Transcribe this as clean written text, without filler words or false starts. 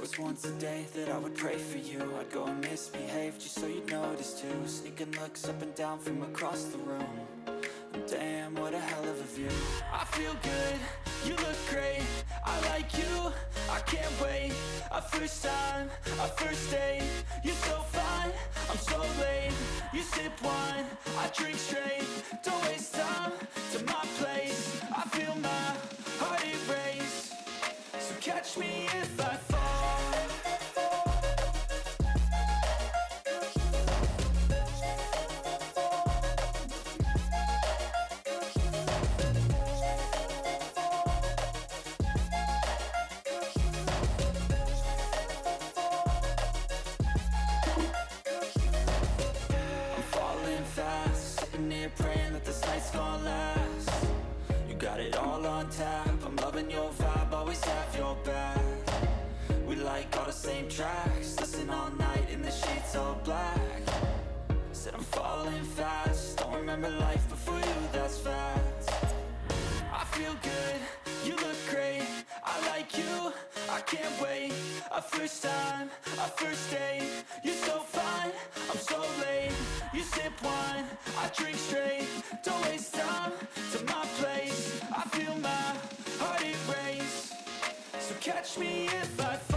was once a day that I would pray for you. I'd go and misbehave just so you'd notice too. Sneaking looks up and down from across the room. And damn, what a hell of a view. I feel good, you look great, I like you, I can't wait. A first time, a first date, you're so fine, I'm so late. You sip wine, I drink straight. Don't waste time to my place. I feel my heart erase. So catch me if I fall. I'm falling fast, sitting here praying that this night's gonna last. You got it all on tap, I'm loving your vibe, always have your back. We like all the same tracks, listen all night in the sheets all black. Said I'm falling fast, don't remember life before you, that's fact. I feel good, you look great, I like you, I can't wait. A first time, a first date, you're so fine, I'm so late. You sip wine, I drink straight. Don't waste time to my place. I feel my heart erase. So catch me if I fall.